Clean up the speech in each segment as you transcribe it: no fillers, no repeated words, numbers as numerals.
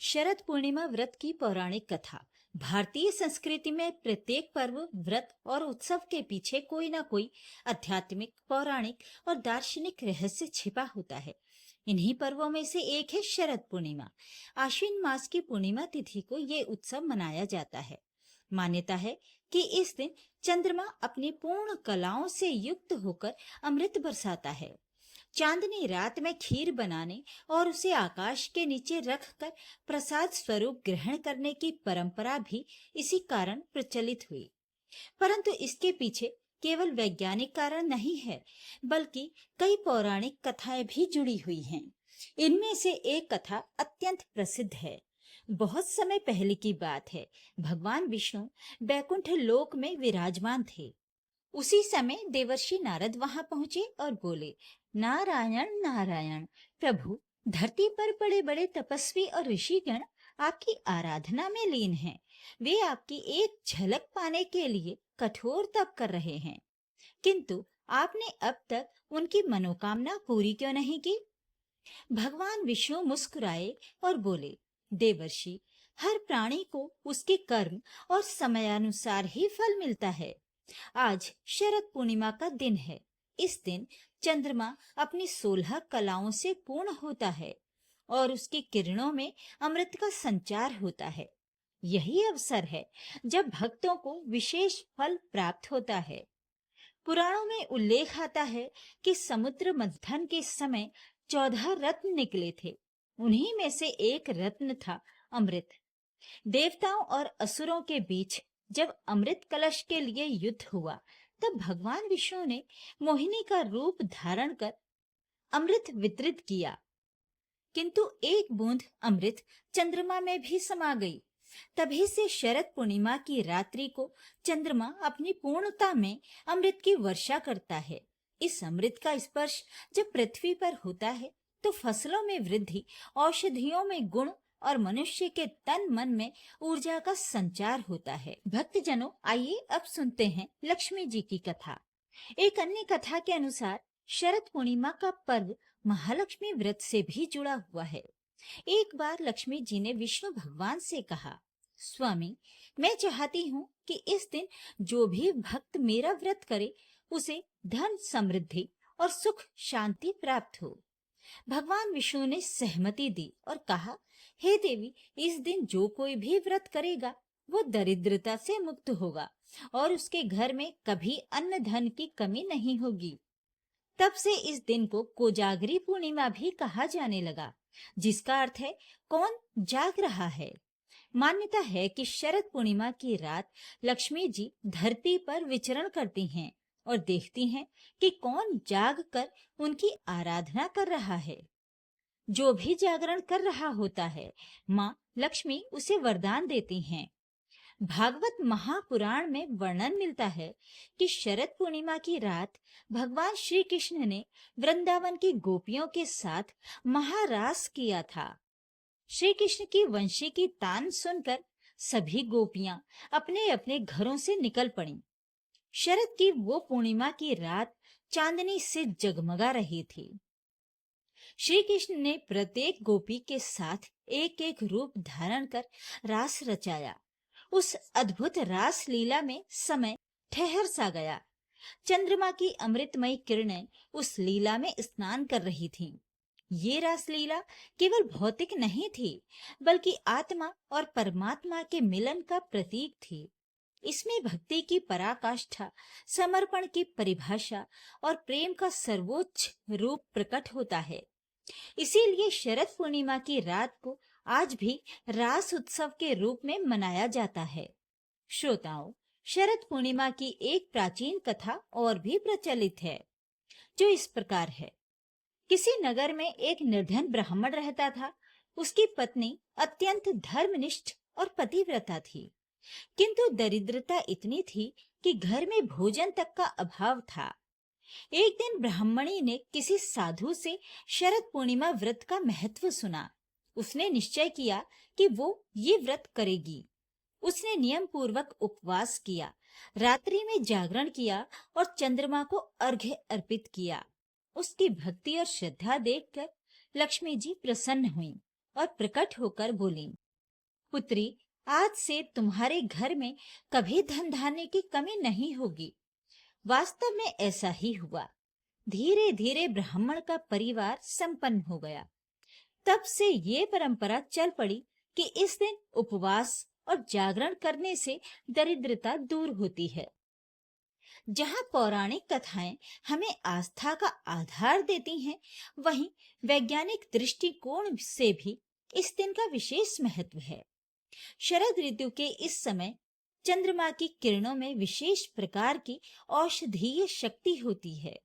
शरद पूर्णिमा व्रत की पौराणिक कथा। भारतीय संस्कृति में प्रत्येक पर्व, व्रत और उत्सव के पीछे कोई ना कोई आध्यात्मिक, पौराणिक और दार्शनिक रहस्य छिपा होता है। इन्हीं पर्वों में से एक है शरद पूर्णिमा। आश्विन मास की पूर्णिमा तिथि को ये उत्सव मनाया जाता है। मान्यता है कि इस दिन चंद्रमा अपनी पूर्ण कलाओं से युक्त होकर अमृत बरसाता है। चांदनी रात में खीर बनाने और उसे आकाश के नीचे रखकर प्रसाद स्वरूप ग्रहण करने की परंपरा भी इसी कारण प्रचलित हुई। परंतु इसके पीछे केवल वैज्ञानिक कारण नहीं है, बल्कि कई पौराणिक कथाएं भी जुड़ी हुई हैं। इनमें से एक कथा अत्यंत प्रसिद्ध है। बहुत समय पहले की बात है। भगवान विष्णु बैकुंठ लोक में विराजमान थे। उसी समय देवर्षि नारद वहां पहुंचे और बोले, नारायण नारायण प्रभु, धरती पर बड़े बड़े तपस्वी और ऋषिगण आपकी आराधना में लीन हैं। वे आपकी एक झलक पाने के लिए कठोर तप कर रहे हैं, किंतु आपने अब तक उनकी मनोकामना पूरी क्यों नहीं की? भगवान विष्णु मुस्कुराए और बोले, देवर्षि, हर प्राणी को उसके कर्म और समयानुसार ही फल मिलता है। आज शरद पूर्णिमा का दिन है। इस दिन चंद्रमा अपनी 16 कलाओं से पूर्ण होता है और उसकी किरणों में अमृत का संचार होता है। यही अवसर है जब भक्तों को विशेष फल प्राप्त होता है। पुराणों में उल्लेख आता है कि समुद्र मंथन के समय 14 रत्न निकले थे। उन्हीं में से एक रत्न था अमृत। देवताओं और असुरों के बीच जब अमृत कलश के लिए युद्ध हुआ, तब भगवान विष्णु ने मोहिनी का रूप धारण कर अमृत वितरित किया, किंतु एक बूंद अमृत चंद्रमा में भी समा गई। तभी से शरद पूर्णिमा की रात्रि को चंद्रमा अपनी पूर्णता में अमृत की वर्षा करता है। इस अमृत का स्पर्श जब पृथ्वी पर होता है तो फसलों में वृद्धि, औषधियों में गुण और मनुष्य के तन मन में ऊर्जा का संचार होता है। भक्तजनों, आइए अब सुनते हैं लक्ष्मी जी की कथा। एक अन्य कथा के अनुसार शरद पूर्णिमा का पर्व महालक्ष्मी व्रत से भी जुड़ा हुआ है। एक बार लक्ष्मी जी ने विष्णु भगवान से कहा, स्वामी, मैं चाहती हूँ कि इस दिन जो भी भक्त मेरा व्रत करे उसे धन, समृद्धि और सुख शांति प्राप्त हो। भगवान विष्णु ने सहमति दी और कहा, हे देवी, इस दिन जो कोई भी व्रत करेगा वो दरिद्रता से मुक्त होगा और उसके घर में कभी अन्न धन की कमी नहीं होगी। तब से इस दिन को कोजागरी पूर्णिमा भी कहा जाने लगा, जिसका अर्थ है कौन जाग रहा है। मान्यता है कि शरद पूर्णिमा की रात लक्ष्मी जी धरती पर विचरण करती हैं और देखती हैं कि कौन जाग कर उनकी आराधना कर रहा है। जो भी जागरण कर रहा होता है, माँ लक्ष्मी उसे वरदान देती हैं। भागवत महापुराण में वर्णन मिलता है कि शरद पूर्णिमा की रात भगवान श्री कृष्ण ने वृंदावन की गोपियों के साथ महारास किया था। श्री कृष्ण की वंशी की तान सुनकर सभी गोपियां अपने अपने घरों से निकल पड़ीं। शरद की वो पूर्णिमा की रात चांदनी से जगमगा रही थी। श्री कृष्ण ने प्रत्येक गोपी के साथ एक एक रूप धारण कर रास रचाया। उस अद्भुत रास लीला में समय ठहर सा गया। चंद्रमा की अमृतमयी किरणें उस लीला में स्नान कर रही थीं। ये रास लीला केवल भौतिक नहीं थी, बल्कि आत्मा और परमात्मा के मिलन का प्रतीक थी। इसमें भक्ति की पराकाष्ठा, समर्पण की परिभाषा और प्रेम का सर्वोच्च रूप प्रकट होता है। इसीलिए शरद पूर्णिमा की रात को आज भी रास उत्सव के रूप में मनाया जाता है। श्रोताओं, शरद पूर्णिमा की एक प्राचीन कथा और भी प्रचलित है, जो इस प्रकार है। किसी नगर में एक निर्धन ब्राह्मण रहता था। उसकी पत्नी अत्यंत धर्मनिष्ठ और पतिव्रता थी, किंतु दरिद्रता इतनी थी कि घर में भोजन तक का अभाव था। एक दिन ब्राह्मणी ने किसी साधु से शरद पूर्णिमा व्रत का महत्व सुना। उसने निश्चय किया कि वो ये व्रत करेगी। उसने नियम पूर्वक उपवास किया, रात्रि में जागरण किया और चंद्रमा को अर्घ्य अर्पित किया। उसकी भक्ति और श्रद्धा देखकर लक्ष्मी जी प्रसन्न हुईं और प्रकट होकर बोली, पुत्री, आज से तुम्हारे घर में कभी धन धान्य की कमी नहीं होगी। वास्तव में ऐसा ही हुआ। धीरे धीरे ब्राह्मण का परिवार संपन्न हो गया। तब से ये परंपरा चल पड़ी कि इस दिन उपवास और जागरण करने से दरिद्रता दूर होती है। जहाँ पौराणिक कथाएं हमें आस्था का आधार देती हैं, वहीं वैज्ञानिक दृष्टिकोण से भी इस दिन का विशेष महत्व है। शरद ऋतु के इस समय चंद्रमा की किरणों में विशेष प्रकार की औषधीय शक्ति होती है।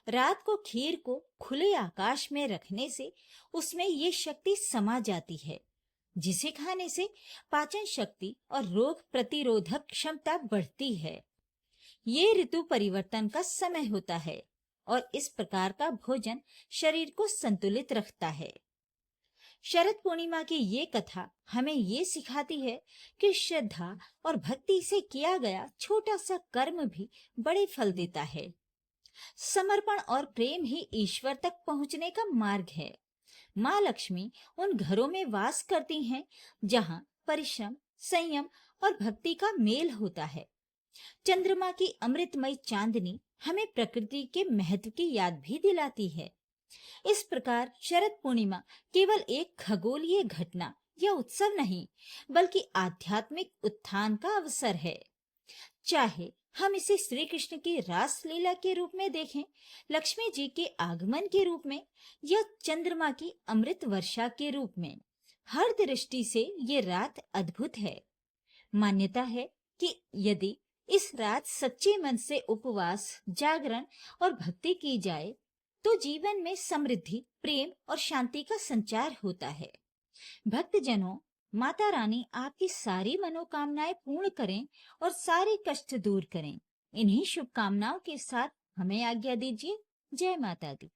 रात को खीर को खुले आकाश में रखने से उसमें ये शक्ति समा जाती है, जिसे खाने से पाचन शक्ति और रोग प्रतिरोधक क्षमता बढ़ती है। ये ऋतु परिवर्तन का समय होता है और इस प्रकार का भोजन शरीर को संतुलित रखता है। शरद पूर्णिमा की ये कथा हमें ये सिखाती है कि श्रद्धा और भक्ति से किया गया छोटा सा कर्म भी बड़े फल देता है। समर्पण और प्रेम ही ईश्वर तक पहुंचने का मार्ग है। माँ लक्ष्मी उन घरों में वास करती हैं जहाँ परिश्रम, संयम और भक्ति का मेल होता है। चंद्रमा की अमृतमय चांदनी हमें प्रकृति के महत्व की याद भी दिलाती है। इस प्रकार शरद पूर्णिमा केवल एक खगोलीय घटना या उत्सव नहीं, बल्कि आध्यात्मिक उत्थान का अवसर है। चाहे हम इसे श्री कृष्ण की रास लीला के रूप में देखें, लक्ष्मी जी के आगमन के रूप में या चंद्रमा की अमृत वर्षा के रूप में, हर दृष्टि से ये रात अद्भुत है। मान्यता है कि यदि इस रात सच्चे मन से उपवास, जागरण और भक्ति की जाए तो जीवन में समृद्धि, प्रेम और शांति का संचार होता है। भक्तजनों, माता रानी आपकी सारी मनोकामनाएं पूर्ण करें और सारे कष्ट दूर करें। इन्हीं शुभकामनाओं के साथ हमें आज्ञा दीजिए। जय माता दी।